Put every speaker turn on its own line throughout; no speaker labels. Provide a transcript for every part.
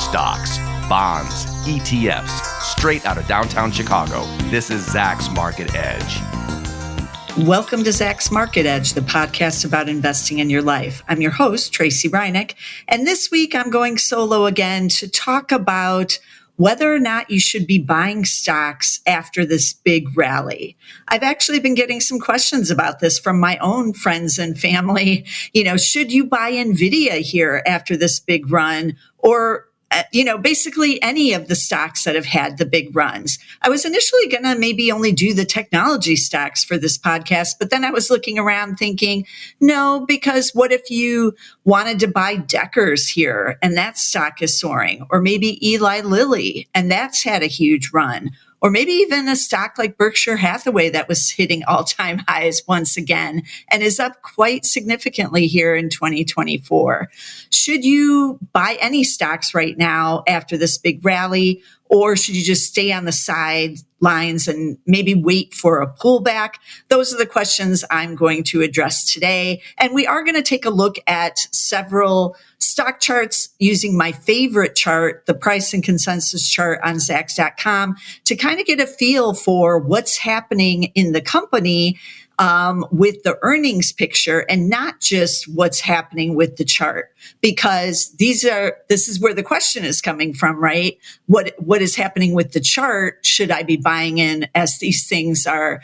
Stocks, bonds, ETFs, straight out of downtown Chicago. This is Zacks Market Edge.
Welcome to Zacks Market Edge, the podcast about investing in your life. I'm your host, Tracy Reineck, and this week I'm going solo again to talk about whether or not you should be buying stocks after this big rally. I've actually been getting some questions about this from my own friends and family. Should you buy Nvidia here after this big run, or basically any of the stocks that have had the big runs? I was initially going to maybe only do the technology stocks for this podcast, but then I was looking around thinking, no, because what if you wanted to buy Deckers here and that stock is soaring, or maybe Eli Lilly and that's had a huge run, or maybe even a stock like Berkshire Hathaway that was hitting all-time highs once again and is up quite significantly here in 2024. Should you buy any stocks right now after this big rally, or should you just stay on the sidelines and maybe wait for a pullback? Those are the questions I'm going to address today. And we are going to take a look at several stock charts using my favorite chart, the price and consensus chart on Zacks.com, to kind of get a feel for what's happening in the company with the earnings picture, and not just what's happening with the chart, because this is where the question is coming from, right? What is happening with the chart? Should I be buying in as these things are,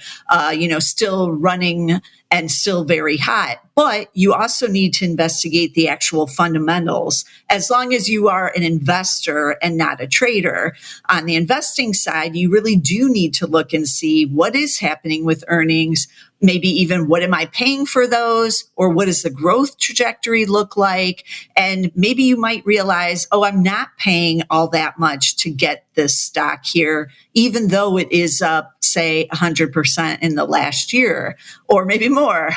still running and still very hot? But you also need to investigate the actual fundamentals, as long as you are an investor and not a trader. On the investing side, you really do need to look and see what is happening with earnings, maybe even what am I paying for those, or what does the growth trajectory look like? And maybe you might realize, I'm not paying all that much to get this stock here, even though it is up, say, 100% in the last year, or maybe more.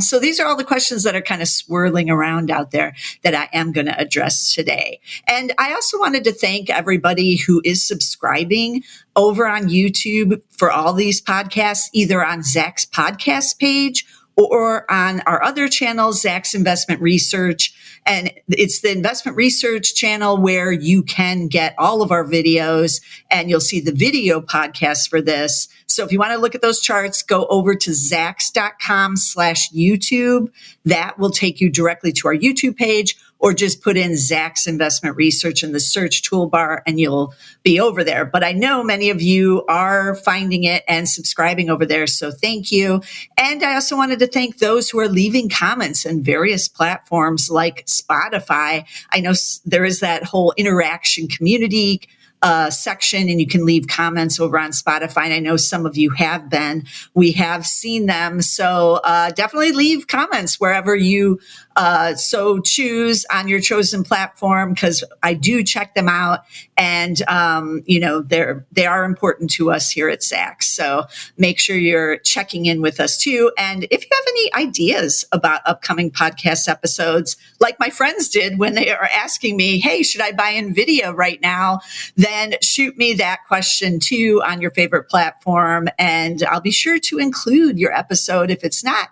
So these are all the questions that are kind of swirling around out there that I am going to address today. And I also wanted to thank everybody who is subscribing over on YouTube for all these podcasts, either on Zacks podcast page or on our other channel, Zacks Investment Research. And it's the investment research channel where you can get all of our videos, and you'll see the video podcast for this. So if you want to look at those charts, go over to Zacks.com/YouTube. That will take you directly to our YouTube page, or just put in Zacks Investment Research in the search toolbar and you'll be over there. But I know many of you are finding it and subscribing over there, so thank you. And I also wanted to thank those who are leaving comments in various platforms like Spotify. I know there is that whole interaction community section, and you can leave comments over on Spotify. And I know some of you have been. We have seen them. So definitely leave comments wherever you so choose on your chosen platform, because I do check them out. And, they are important to us here at Zacks. So make sure you're checking in with us too. And if you have any ideas about upcoming podcast episodes, like my friends did when they are asking me, hey, should I buy Nvidia right now? Then shoot me that question too on your favorite platform. And I'll be sure to include your episode, if it's not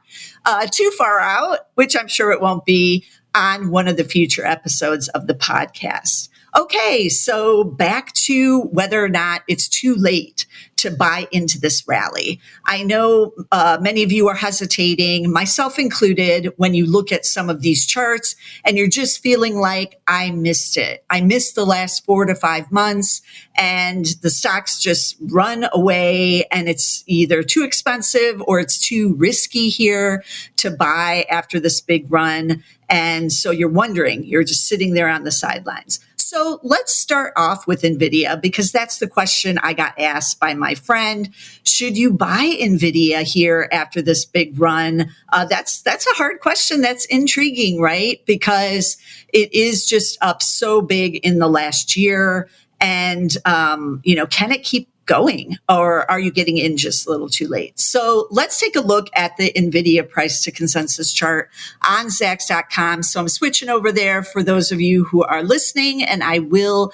too far out, which I'm sure it won't be, on one of the future episodes of the podcast. Okay, so back to whether or not it's too late to buy into this rally. I know many of you are hesitating, myself included, when you look at some of these charts and you're just feeling like, I missed it. I missed the last 4 to 5 months, and the stocks just run away, and it's either too expensive or it's too risky here to buy after this big run. And so you're wondering, you're just sitting there on the sidelines. So let's start off with Nvidia, because that's the question I got asked by my friend. Should you buy Nvidia here after this big run? That's a hard question. That's intriguing, right? Because it is just up so big in the last year. And, can it keep going, or are you getting in just a little too late? So let's take a look at the Nvidia price to consensus chart on Zacks.com. So I'm switching over there for those of you who are listening, and I will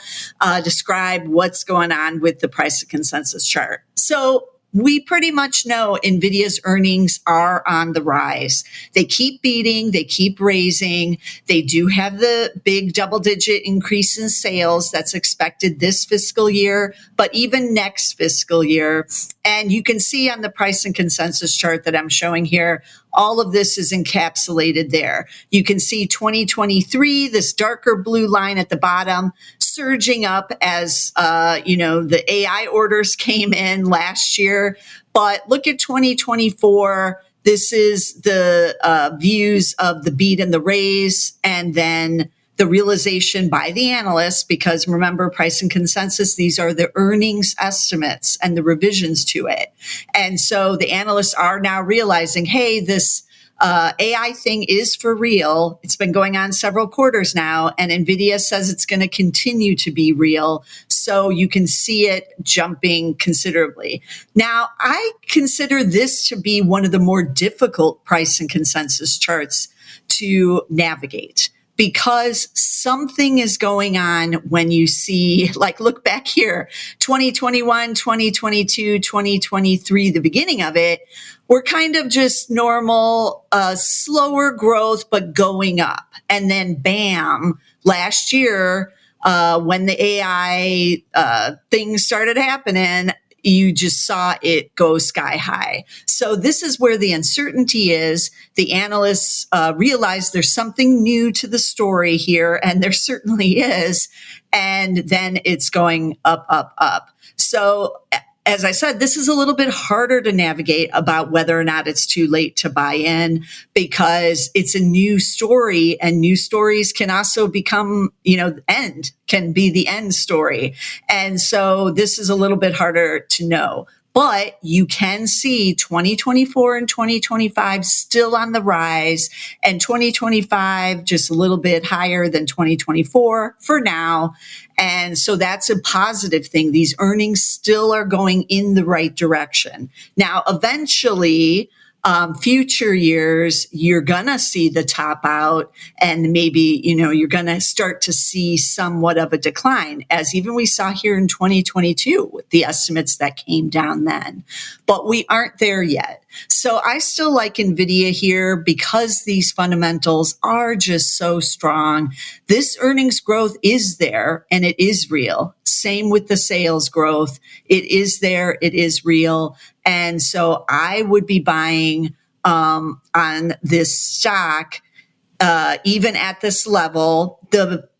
describe what's going on with the price to consensus chart. So we pretty much know Nvidia's earnings are on the rise. They keep beating, they keep raising. They do have the big double-digit increase in sales that's expected this fiscal year, but even next fiscal year. And you can see on the price and consensus chart that I'm showing here, all of this is encapsulated there. You can see 2023, this darker blue line at the bottom, surging up as the AI orders came in last year. But look at 2024. This is the views of the beat and the raise, and then the realization by the analysts, because remember, price and consensus, these are the earnings estimates and the revisions to it. And so the analysts are now realizing, hey, this AI thing is for real. It's been going on several quarters now, and Nvidia says it's going to continue to be real. So you can see it jumping considerably. Now, I consider this to be one of the more difficult price and consensus charts to navigate, because something is going on when you see, like, look back here, 2021, 2022, 2023, the beginning of it, we're kind of just normal, slower growth, but going up. And then bam, last year, when the AI things started happening, you just saw it go sky high. So this is where the uncertainty is. The analysts realize there's something new to the story here, and there certainly is. And then it's going up, up, up. So as I said, this is a little bit harder to navigate about whether or not it's too late to buy in, because it's a new story, and new stories can also become, can be the end story. And so this is a little bit harder to know. But you can see 2024 and 2025 still on the rise, and 2025 just a little bit higher than 2024 for now. And so that's a positive thing. These earnings still are going in the right direction. Now, eventually, future years, you're going to see the top out, and maybe, you're going to start to see somewhat of a decline, as even we saw here in 2022 with the estimates that came down then. But we aren't there yet. So I still like Nvidia here because these fundamentals are just so strong. This earnings growth is there, and it is real. Same with the sales growth. It is there. It is real. And so I would be buying on this stock, even at this level.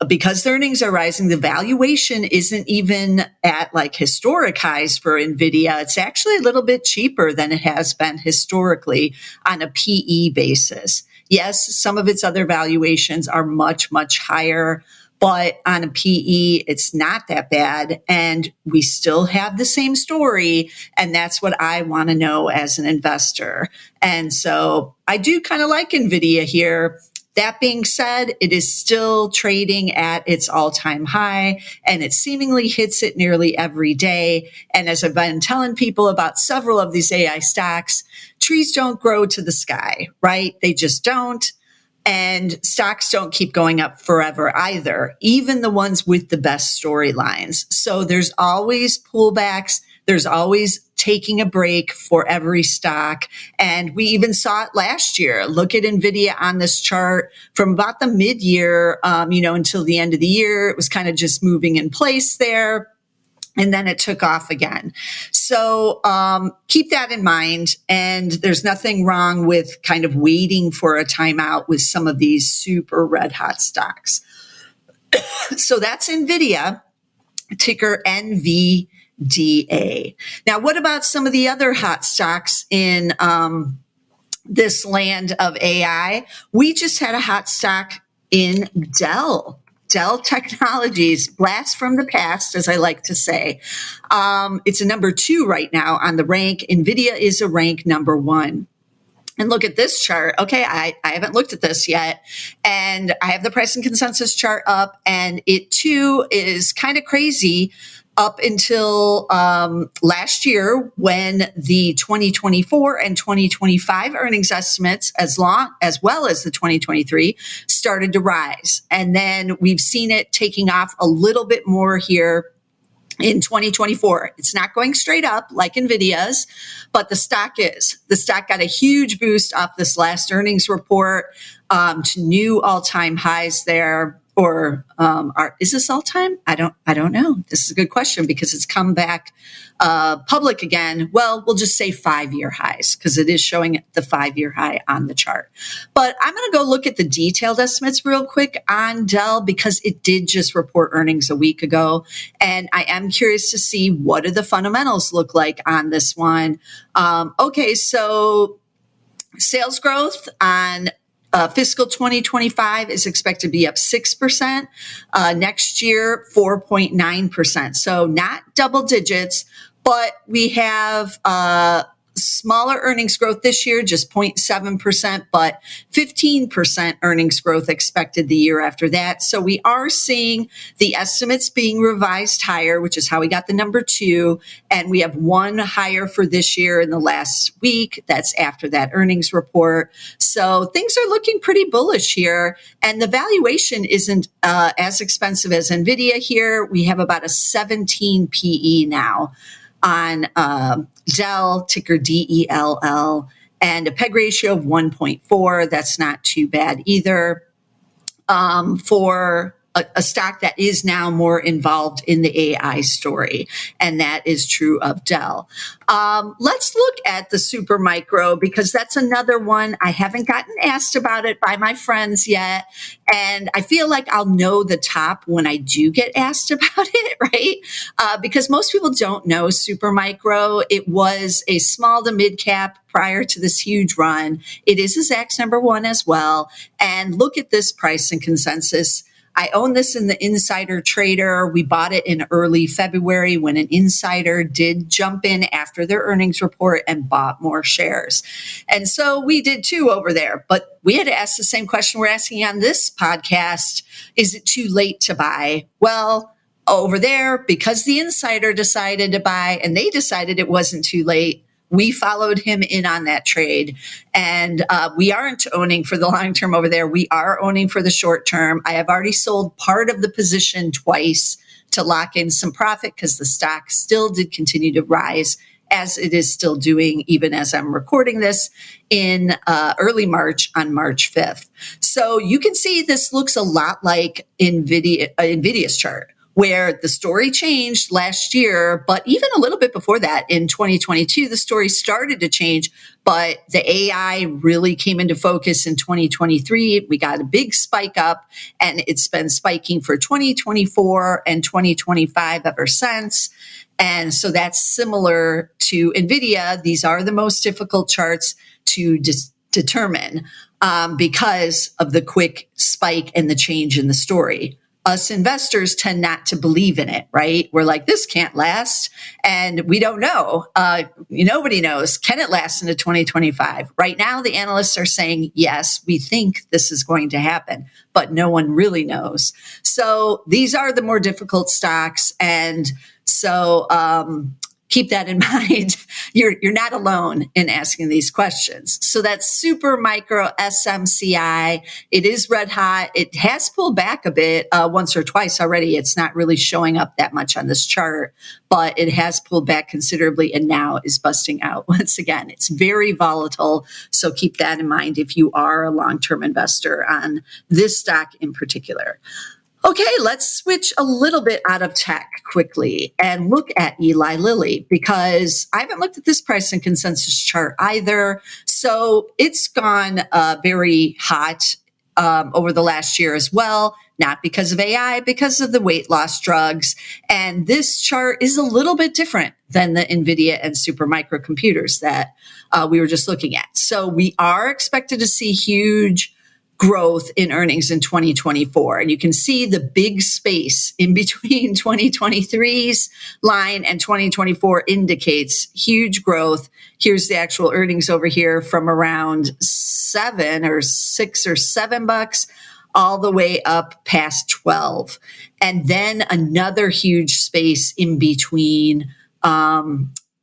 Because the earnings are rising, the valuation isn't even at like historic highs for Nvidia. It's actually a little bit cheaper than it has been historically on a PE basis. Yes, some of its other valuations are much, much higher, but on a PE, it's not that bad. And we still have the same story. And that's what I want to know as an investor. And so I do kind of like Nvidia here. That being said, it is still trading at its all-time high, and it seemingly hits it nearly every day. And as I've been telling people about several of these AI stocks, trees don't grow to the sky, right? They just don't. And stocks don't keep going up forever either, even the ones with the best storylines. So there's always pullbacks. There's always taking a break for every stock. And we even saw it last year. Look at Nvidia on this chart from about the mid-year, until the end of the year. It was kind of just moving in place there. And then it took off again. So keep that in mind. And there's nothing wrong with kind of waiting for a timeout with some of these super red hot stocks. So that's Nvidia, ticker NVDA. Now, what about some of the other hot stocks in this land of AI? We just had a hot stock in Dell Technologies, blast from the past, as I like to say. It's a number 2 right now on the rank. Nvidia is a rank number 1. And look at this chart. Okay, I haven't looked at this yet. And I have the price and consensus chart up, and it too is kind of crazy up until last year, when the 2024 and 2025 earnings estimates, as well as the 2023, started to rise. And then we've seen it taking off a little bit more here in 2024. It's not going straight up like Nvidia's, but the stock is. The stock got a huge boost off this last earnings report to new all-time highs there. Or is this all time? I don't know. This is a good question because it's come back public again. Well, we'll just say 5-year highs because it is showing the 5-year high on the chart. But I'm going to go look at the detailed estimates real quick on Dell because it did just report earnings a week ago, and I am curious to see what do the fundamentals look like on this one. Okay, so sales growth on fiscal 2025 is expected to be up 6%. Next year, 4.9%. So not double digits, but we have smaller earnings growth this year, just 0.7%, but 15% earnings growth expected the year after that. So we are seeing the estimates being revised higher, which is how we got the number 2. And we have one higher for this year in the last week. That's after that earnings report. So things are looking pretty bullish here. And the valuation isn't as expensive as Nvidia here. We have about a 17 PE now on Dell, ticker DELL, and a PEG ratio of 1.4. That's not too bad either for a stock that is now more involved in the AI story, and that is true of Dell. Let's look at the super micro because that's another one. I haven't gotten asked about it by my friends yet, and I feel like I'll know the top when I do get asked about it, right? Because most people don't know super micro. It was a small to mid cap prior to this huge run. It is a Zacks number 1 as well, and look at this price and consensus. I own this in the insider trader. We bought it in early February when an insider did jump in after their earnings report and bought more shares. And so we did too over there. But we had to ask the same question we're asking on this podcast. Is it too late to buy? Well, over there, because the insider decided to buy and they decided it wasn't too late, we followed him in on that trade, and we aren't owning for the long term over there. We are owning for the short term. I have already sold part of the position twice to lock in some profit because the stock still did continue to rise as it is still doing, even as I'm recording this in early March on March 5th. So you can see this looks a lot like Nvidia's chart, where the story changed last year, but even a little bit before that in 2022, the story started to change, but the AI really came into focus in 2023. We got a big spike up, and it's been spiking for 2024 and 2025 ever since. And so that's similar to Nvidia. These are the most difficult charts to determine because of the quick spike and the change in the story. Us investors tend not to believe in it, right? We're like, this can't last. And we don't know. Nobody knows. Can it last into 2025? Right now, the analysts are saying, yes, we think this is going to happen, but no one really knows. So these are the more difficult stocks. And so keep that in mind. You're not alone in asking these questions. So that's super micro SMCI. It is red hot. It has pulled back a bit once or twice already. It's not really showing up that much on this chart, but it has pulled back considerably and now is busting out once again. It's very volatile. So keep that in mind if you are a long-term investor on this stock in particular. Okay, let's switch a little bit out of tech quickly and look at Eli Lilly because I haven't looked at this price and consensus chart either. So it's gone very hot over the last year as well, not because of AI, because of the weight loss drugs. And this chart is a little bit different than the Nvidia and Supermicro computers that we were just looking at. So we are expected to see huge growth in earnings in 2024. And you can see the big space in between 2023's line and 2024 indicates huge growth. Here's the actual earnings over here from around $7 or $6 or $7 all the way up past 12. And then another huge space in between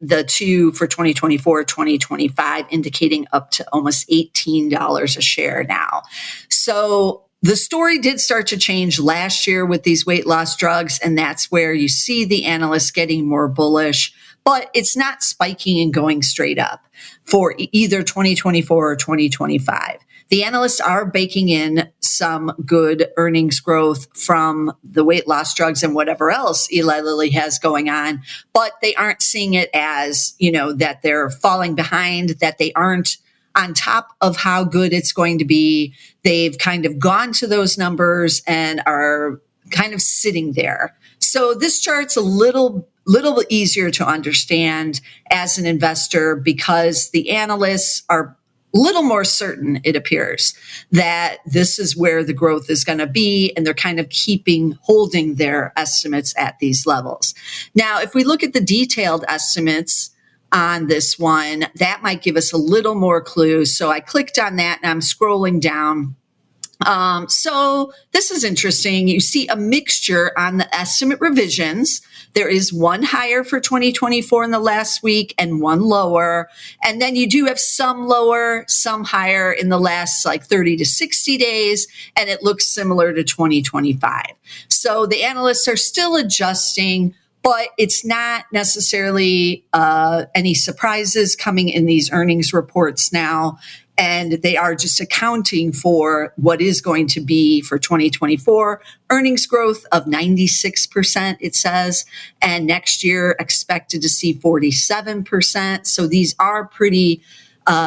the two for 2024, 2025, indicating up to almost $18 a share now. So the story did start to change last year with these weight loss drugs, and that's where you see the analysts getting more bullish, but it's not spiking and going straight up for either 2024 or 2025. The analysts are baking in some good earnings growth from the weight loss drugs and whatever else Eli Lilly has going on, but they aren't seeing it as, that they're falling behind, that they aren't on top of how good it's going to be. They've kind of gone to those numbers and are kind of sitting there. So this chart's a little bit easier to understand as an investor because the analysts are a little more certain, it appears, that this is where the growth is going to be, and they're kind of holding their estimates at these levels. Now, if we look at the detailed estimates on this one, that might give us a little more clue. So I clicked on that and I'm scrolling down. So this is interesting. You see a mixture on the estimate revisions. There is one higher for 2024 in the last week and one lower. And then you do have some lower, some higher in the last 30 to 60 days. And it looks similar to 2025. So the analysts are still adjusting, but it's not necessarily any surprises coming in these earnings reports now. And they are just accounting for what is going to be for 2024 earnings growth of 96%, it says, and next year expected to see 47%. So these are pretty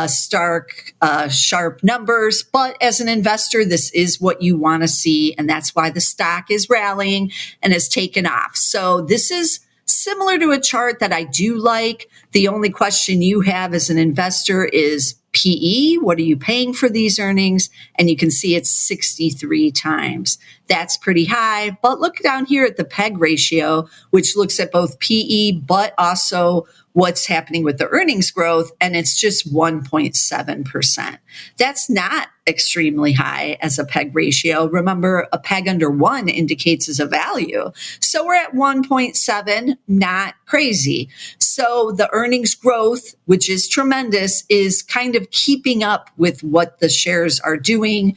stark, sharp numbers. But as an investor, this is what you want to see. And that's why the stock is rallying and has taken off. So this is similar to a chart that I do like. The only question you have as an investor is PE. What are you paying for these earnings? And you can see it's 63 times. That's pretty high. But look down here at the PEG ratio, which looks at both PE, but also what's happening with the earnings growth, and it's just 1.7%. That's not extremely high as a PEG ratio. Remember, a PEG under 1 indicates as a value. So we're at 1.7, not crazy. So the earnings growth, which is tremendous, is kind of keeping up with what the shares are doing.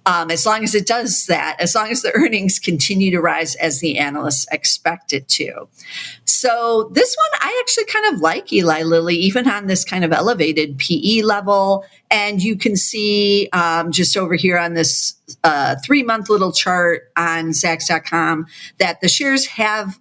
As long as it does that, as long as the earnings continue to rise as the analysts expect it to. So this one, I actually kind of like Eli Lilly, even on this kind of elevated PE level. And you can see just over here on this 3-month little chart on Zacks.com that the shares have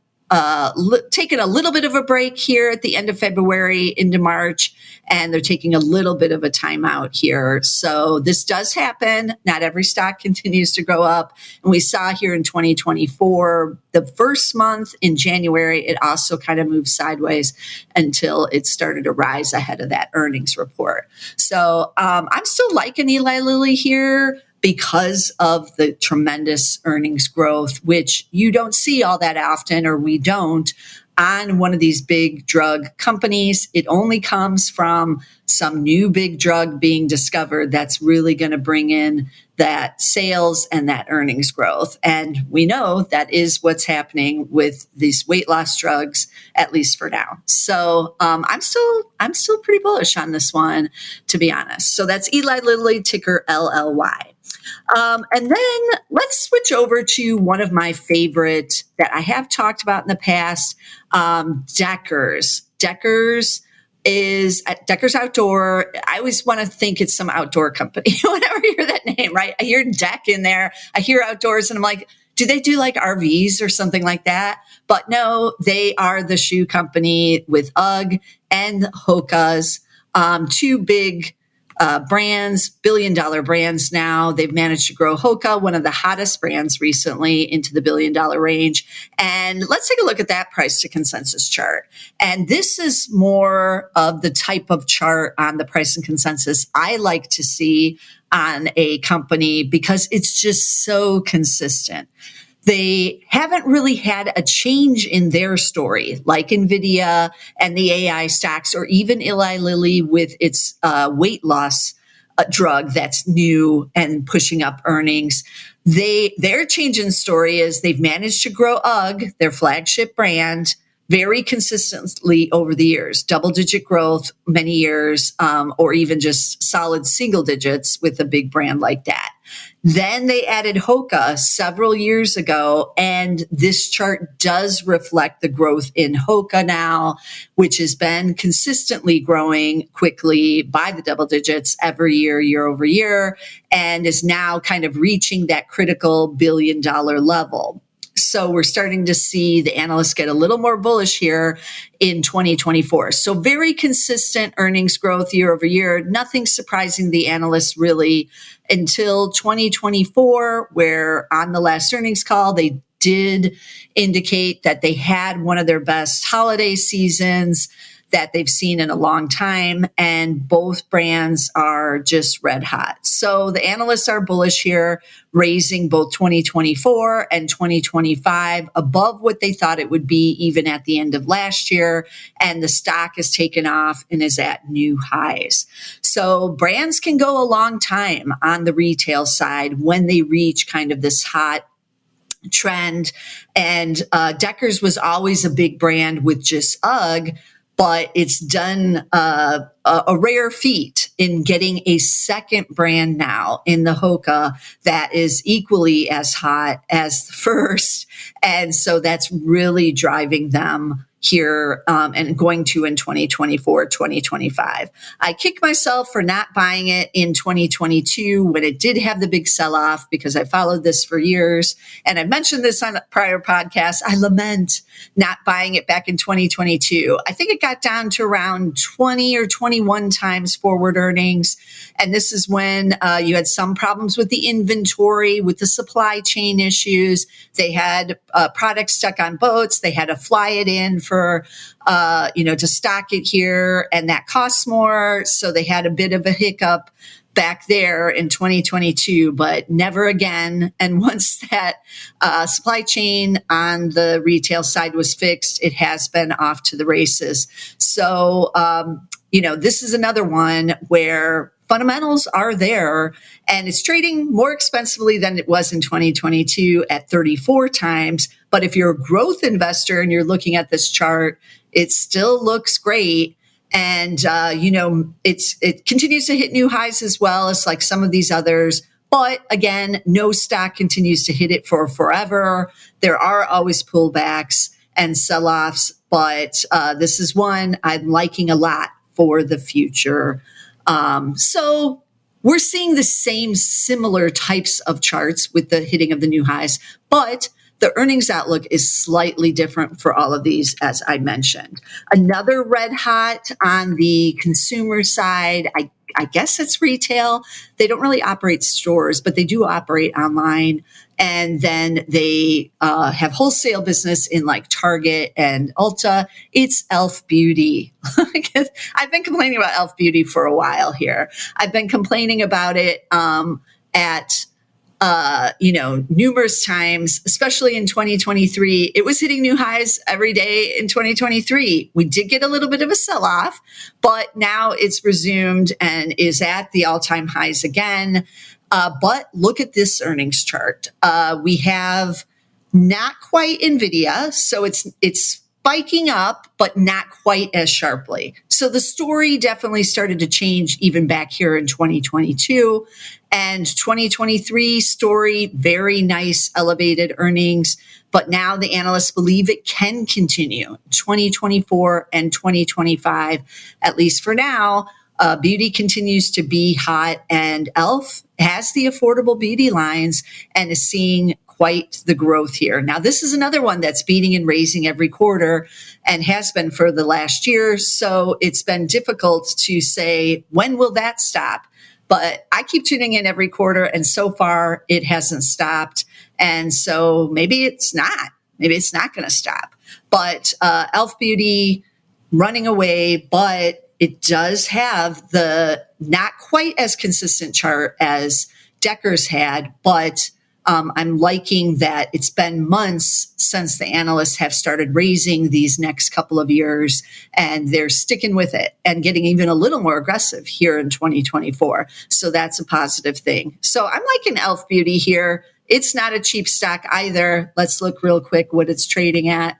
taken a little bit of a break here at the end of February into March, and they're taking a little bit of a timeout here. So this does happen. Not every stock continues to go up. And we saw here in 2024, the first month in January, it also kind of moved sideways until it started to rise ahead of that earnings report. So I'm still liking Eli Lilly here because of the tremendous earnings growth, which you don't see all that often, or we don't, on one of these big drug companies. It only comes from some new big drug being discovered that's really going to bring in that sales and that earnings growth. And we know that is what's happening with these weight loss drugs, at least for now. So I'm still pretty bullish on this one, to be honest. So that's Eli Lilly, ticker LLY. And then let's switch over to one of my favorite that I have talked about in the past, Deckers. Deckers Outdoor. I always want to think it's some outdoor company whenever I hear that name, right? I hear deck in there. I hear outdoors and I'm like, do they do like RVs or something like that? But no, they are the shoe company with UGG and Hoka's, two big brands, billion-dollar brands now. They've managed to grow Hoka, one of the hottest brands recently, into the billion-dollar range. And let's take a look at that price to consensus chart. And this is more of the type of chart on the price and consensus I like to see on a company because it's just so consistent. They haven't really had a change in their story, like Nvidia and the AI stocks, or even Eli Lilly with its weight loss drug that's new and pushing up earnings. Their change in story is they've managed to grow UGG, their flagship brand, very consistently over the years, double-digit growth many years, or even just solid single digits with a big brand like that. Then they added Hoka several years ago, and this chart does reflect the growth in Hoka now, which has been consistently growing quickly by the double digits every year, year over year, and is now kind of reaching that critical $1 billion level. So we're starting to see the analysts get a little more bullish here in 2024. So very consistent earnings growth year over year. Nothing surprising the analysts really until 2024, where on the last earnings call, they did indicate that they had one of their best holiday seasons that they've seen in a long time, and both brands are just red hot. So the analysts are bullish here, raising both 2024 and 2025 above what they thought it would be even at the end of last year, and the stock has taken off and is at new highs. So brands can go a long time on the retail side when they reach kind of this hot trend. And Deckers was always a big brand with just UGG, but it's done a rare feat in getting a second brand now in the Hoka that is equally as hot as the first. And so that's really driving them here and going to in 2024, 2025. I kick myself for not buying it in 2022 when it did have the big sell-off because I followed this for years. And I mentioned this on a prior podcast. I lament not buying it back in 2022. I think it got down to around 20 or 21 times forward earnings. And this is when you had some problems with the inventory, with the supply chain issues. They had products stuck on boats. They had to fly it in for to stock it here, and that costs more. So they had a bit of a hiccup back there in 2022, but never again. And once that supply chain on the retail side was fixed, it has been off to the races. So, this is another one where fundamentals are there, and it's trading more expensively than it was in 2022 at 34 times. But if you're a growth investor and you're looking at this chart, it still looks great. And, it continues to hit new highs as well as like some of these others. But again, no stock continues to hit it for forever. There are always pullbacks and sell-offs, but this is one I'm liking a lot for the future. So we're seeing the same similar types of charts with the hitting of the new highs, but the earnings outlook is slightly different for all of these, as I mentioned. Another red hot on the consumer side, I guess it's retail. They don't really operate stores, but they do operate online. And then they have wholesale business in like Target and Ulta. It's Elf Beauty. I've been complaining about Elf Beauty for a while here. I've been complaining about it at numerous times, especially in 2023. It was hitting new highs every day in 2023. We did get a little bit of a sell-off, but now it's resumed and is at the all-time highs again. But look at this earnings chart. We have not quite Nvidia, so it's spiking up, but not quite as sharply. So the story definitely started to change even back here in 2022. And 2023 story, very nice elevated earnings. But now the analysts believe it can continue 2024 and 2025, at least for now. Beauty continues to be hot, and Elf has the affordable beauty lines and is seeing quite the growth here. Now, this is another one that's beating and raising every quarter and has been for the last year. So it's been difficult to say, when will that stop? But I keep tuning in every quarter, and so far it hasn't stopped. And so maybe it's not. Maybe it's not going to stop. But Elf Beauty running away, but it does have the not quite as consistent chart as Deckers had, but I'm liking that it's been months since the analysts have started raising these next couple of years, and they're sticking with it and getting even a little more aggressive here in 2024. So that's a positive thing. So I'm liking Elf Beauty here. It's not a cheap stock either. Let's look real quick what it's trading at.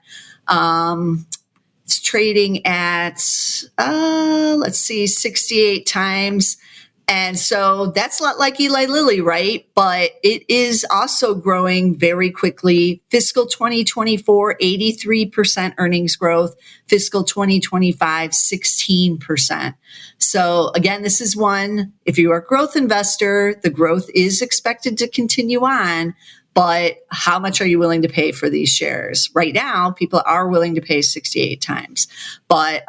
It's trading at, 68 times. And so that's not like Eli Lilly, right? But it is also growing very quickly. Fiscal 2024, 83% earnings growth. Fiscal 2025, 16%. So again, this is one, if you are a growth investor, the growth is expected to continue on. But how much are you willing to pay for these shares? Right now, people are willing to pay 68 times. But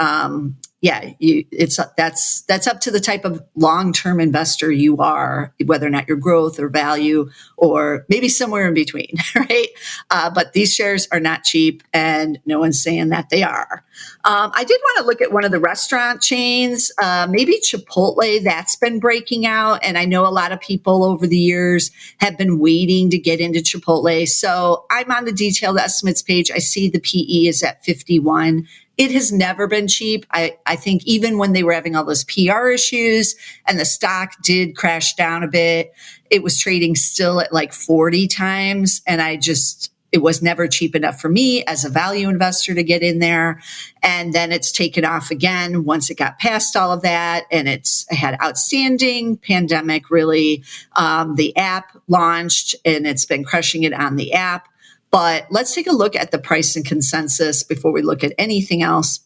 that's up to the type of long-term investor you are, whether or not you're growth or value, or maybe somewhere in between, right? But these shares are not cheap, and no one's saying that they are. I did want to look at one of the restaurant chains, maybe Chipotle. That's been breaking out, and I know a lot of people over the years have been waiting to get into Chipotle. So I'm on the detailed estimates page. I see the PE is at 51. It has never been cheap. I think even when they were having all those PR issues and the stock did crash down a bit, it was trading still at like 40 times. And it was never cheap enough for me as a value investor to get in there. And then it's taken off again once it got past all of that. And it's had outstanding pandemic, really. The app launched and it's been crushing it on the app. But let's take a look at the price and consensus before we look at anything else.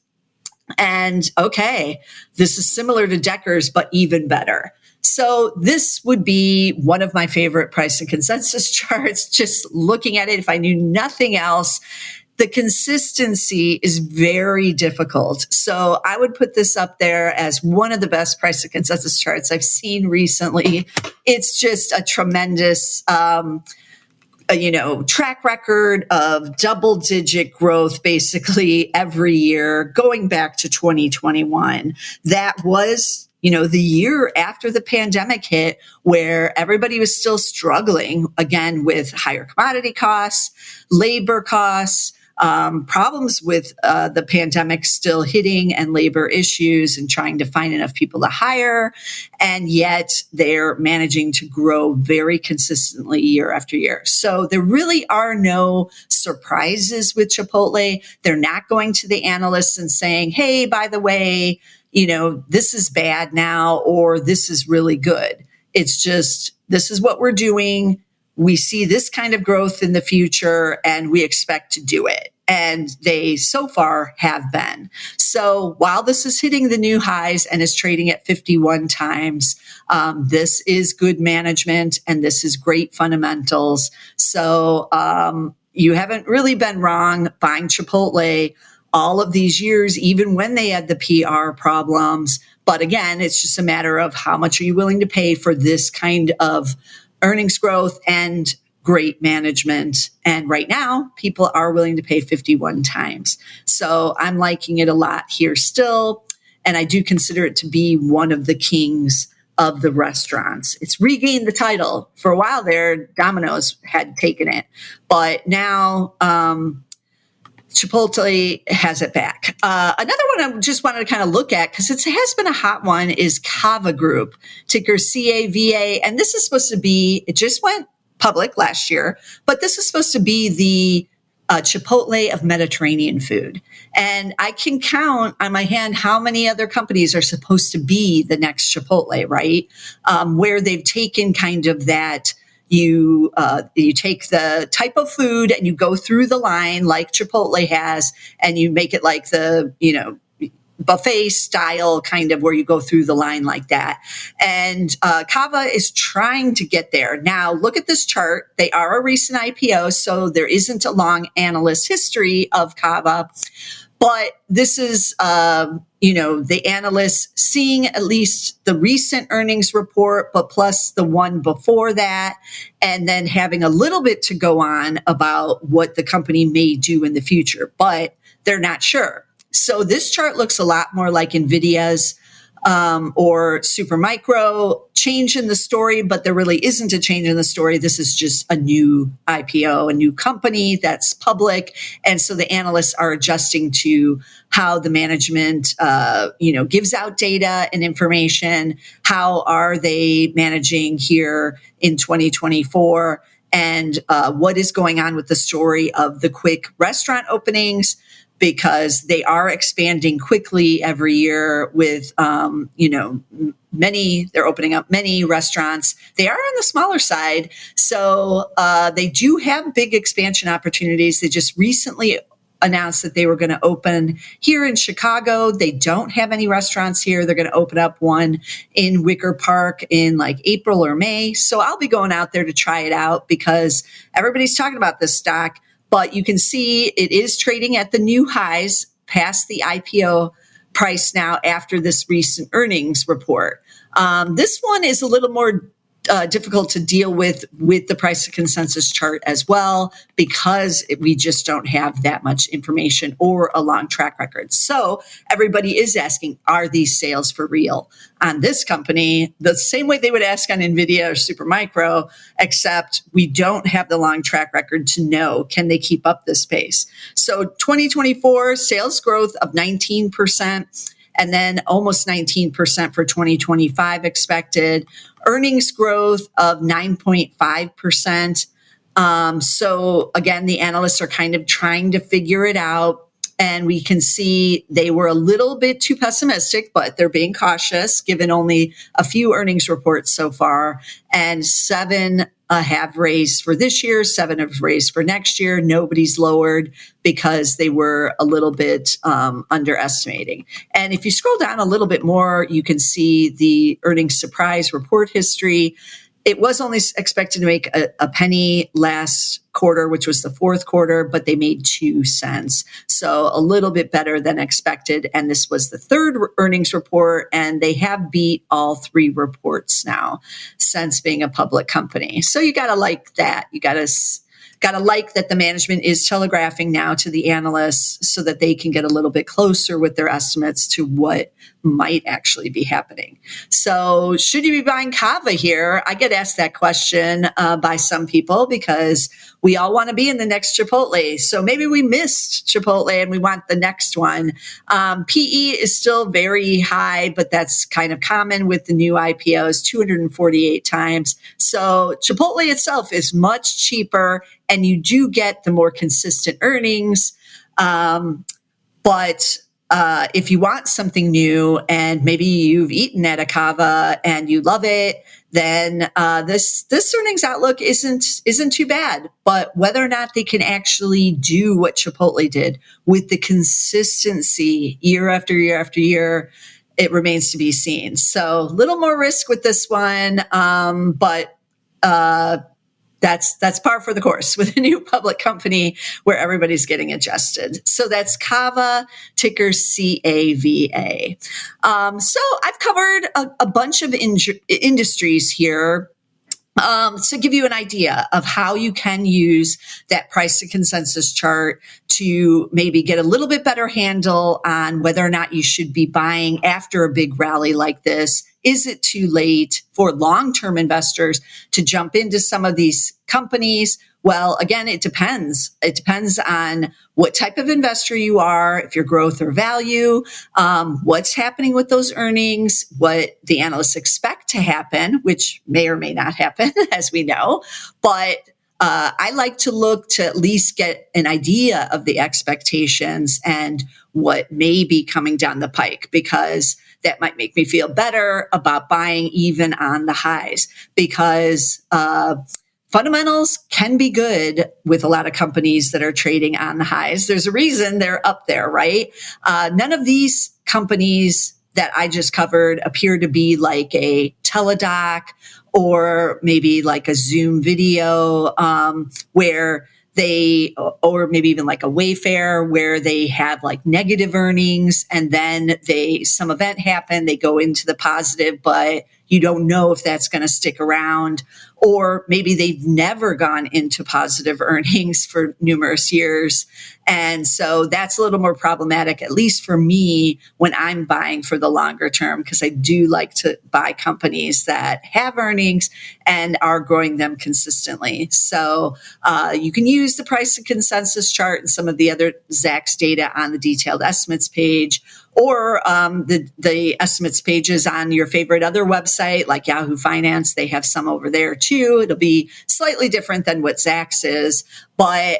And okay, this is similar to Decker's, but even better. So this would be one of my favorite price and consensus charts. Just looking at it, if I knew nothing else, the consistency is very difficult. So I would put this up there as one of the best price and consensus charts I've seen recently. It's just a tremendous track record of double-digit growth basically every year going back to 2021. That was, the year after the pandemic hit, where everybody was still struggling again with higher commodity costs, labor costs, problems with the pandemic still hitting and labor issues and trying to find enough people to hire. And yet they're managing to grow very consistently year after year. So there really are no surprises with Chipotle. They're not going to the analysts and saying, hey, by the way, this is bad now, or this is really good. It's just, this is what we're doing. We see this kind of growth in the future and we expect to do it. And they so far have been. So while this is hitting the new highs and is trading at 51 times, this is good management and this is great fundamentals. So you haven't really been wrong buying Chipotle all of these years, even when they had the PR problems. But again, it's just a matter of how much are you willing to pay for this kind of earnings growth and great management. And right now, people are willing to pay 51 times. So I'm liking it a lot here still. And I do consider it to be one of the kings of the restaurants. It's regained the title. For a while there, Domino's had taken it. But now Chipotle has it back. Another one I just wanted to kind of look at, because it has been a hot one, is Cava Group, ticker CAVA. And this is supposed to be, it just went public last year, but this is supposed to be the Chipotle of Mediterranean food. And I can count on my hand how many other companies are supposed to be the next Chipotle, right? Where they've taken kind of that, you take the type of food and you go through the line like Chipotle has, and you make it like the, buffet style kind of where you go through the line like that. And Cava is trying to get there. Now, look at this chart. They are a recent IPO, so there isn't a long analyst history of Cava. But this is, the analysts seeing at least the recent earnings report, but plus the one before that, and then having a little bit to go on about what the company may do in the future, but they're not sure. So this chart looks a lot more like Nvidia's or Supermicro. Change in the story, but there really isn't a change in the story. This is just a new IPO, a new company that's public. And so the analysts are adjusting to how the management, gives out data and information. How are they managing here in 2024? And what is going on with the story of the quick restaurant openings? because they are expanding quickly every year with, they're opening up many restaurants. They are on the smaller side. So they do have big expansion opportunities. They just recently announced that they were going to open here in Chicago. They don't have any restaurants here. They're going to open up one in Wicker Park in like April or May. So I'll be going out there to try it out because everybody's talking about this stock. But you can see it is trading at the new highs past the IPO price now after this recent earnings report. This one is a little more difficult to deal with the price to consensus chart as well, because we just don't have that much information or a long track record. So everybody is asking, are these sales for real on this company? The same way they would ask on Nvidia or Supermicro, except we don't have the long track record to know, can they keep up this pace? So 2024 sales growth of 19%. And then almost 19% for 2025 expected. Earnings growth of 9.5%. So again, the analysts are kind of trying to figure it out. And we can see they were a little bit too pessimistic, but they're being cautious given only a few earnings reports so far. And 7 have raised for this year, 7 have raised for next year. Nobody's lowered because they were a little bit underestimating. And if you scroll down a little bit more, you can see the earnings surprise report history. It was only expected to make a penny last quarter, which was the fourth quarter, but they made 2 cents. So a little bit better than expected. And this was the third earnings report, and they have beat all 3 reports now since being a public company. So you got to like that. You got to like that the management is telegraphing now to the analysts so that they can get a little bit closer with their estimates to what might actually be happening. So should you be buying Cava here? I get asked that question by some people because we all want to be in the next Chipotle. So maybe we missed Chipotle and we want the next one. PE is still very high, but that's kind of common with the new IPOs, 248 times. So Chipotle itself is much cheaper and you do get the more consistent earnings. But if you want something new and maybe you've eaten at a Cava and you love it, then this earnings outlook isn't too bad. But whether or not they can actually do what Chipotle did with the consistency year after year after year, it remains to be seen. So a little more risk with this one, but that's par for the course with a new public company where everybody's getting adjusted. So that's Cava, ticker CAVA. So I've covered a bunch of industries here. To give you an idea of how you can use that price to consensus chart to maybe get a little bit better handle on whether or not you should be buying after a big rally like this. Is it too late for long-term investors to jump into some of these companies? Well, again, it depends. It depends on what type of investor you are, if you're growth or value, what's happening with those earnings, what the analysts expect to happen, which may or may not happen, as we know. But I like to look to at least get an idea of the expectations and what may be coming down the pike, because that might make me feel better about buying even on the highs, because fundamentals can be good with a lot of companies that are trading on the highs. There's a reason they're up there, right? None of these companies that I just covered appear to be like a Teladoc or maybe like a Zoom video, where they, or maybe even like a Wayfair, where they have like negative earnings and then some event happened, they go into the positive, but you don't know if that's going to stick around. Or maybe they've never gone into positive earnings for numerous years. And so that's a little more problematic, at least for me, when I'm buying for the longer term, because I do like to buy companies that have earnings and are growing them consistently. So you can use the price to consensus chart and some of the other Zacks data on the detailed estimates page, or the estimates pages on your favorite other website like Yahoo Finance. They have some over there too. It'll be slightly different than what Zacks is, but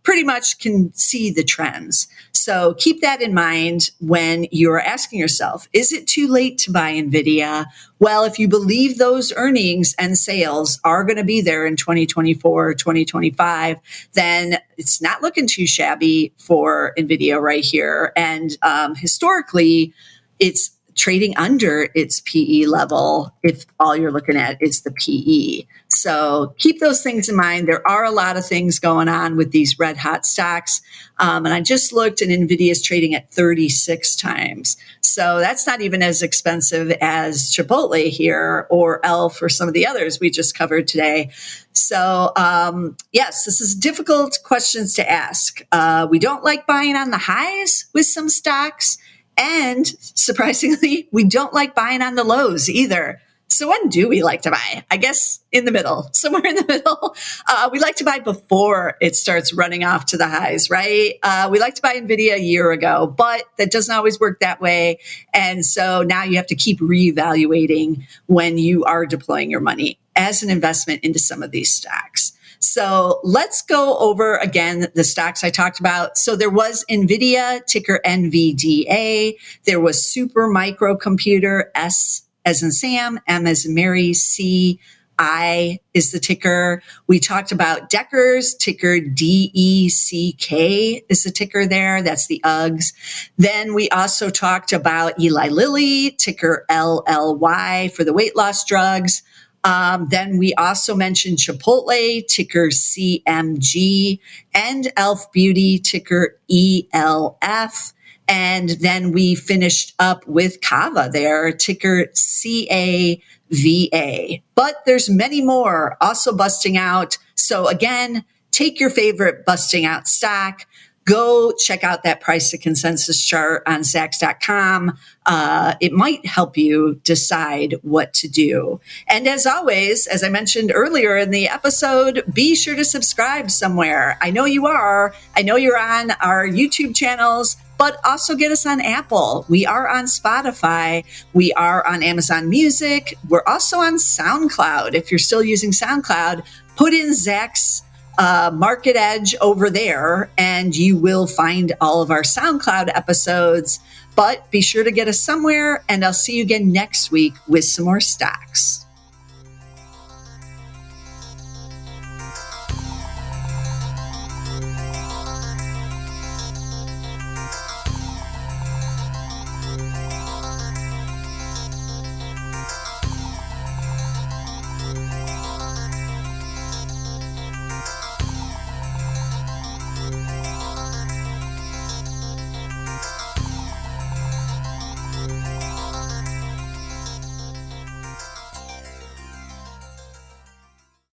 pretty much can see the trends. So keep that in mind when you're asking yourself, is it too late to buy Nvidia? Well, if you believe those earnings and sales are going to be there in 2024, 2025, then it's not looking too shabby for Nvidia right here. And historically, it's trading under its PE level if all you're looking at is the PE. So keep those things in mind. There are a lot of things going on with these red hot stocks. And I just looked, and Nvidia is trading at 36 times. So that's not even as expensive as Chipotle here or Elf or some of the others we just covered today. So yes, this is difficult questions to ask. We don't like buying on the highs with some stocks. And surprisingly, we don't like buying on the lows either. So when do we like to buy? I guess in the middle, somewhere in the middle. We like to buy before it starts running off to the highs, right? We like to buy Nvidia a year ago, but that doesn't always work that way. And so now you have to keep reevaluating when you are deploying your money as an investment into some of these stocks. So let's go over again the stocks I talked about. So there was Nvidia, ticker NVDA. There was Super Microcomputer, S as in Sam, M as in Mary, C, I is the ticker. We talked about Deckers, ticker DECK is the ticker there. That's the UGGs. Then we also talked about Eli Lilly, ticker LLY for the weight loss drugs. Then we also mentioned Chipotle, ticker CMG, and Elf Beauty, ticker ELF. And then we finished up with Cava there, ticker CAVA. But there's many more also busting out. So again, take your favorite busting out stock. Go check out that price to consensus chart on Zacks.com. It might help you decide what to do. And as always, as I mentioned earlier in the episode, be sure to subscribe somewhere. I know you are. I know you're on our YouTube channels, but also get us on Apple. We are on Spotify. We are on Amazon Music. We're also on SoundCloud. If you're still using SoundCloud, put in Zacks Market Edge over there, and you will find all of our SoundCloud episodes. But be sure to get us somewhere, and I'll see you again next week with some more stocks.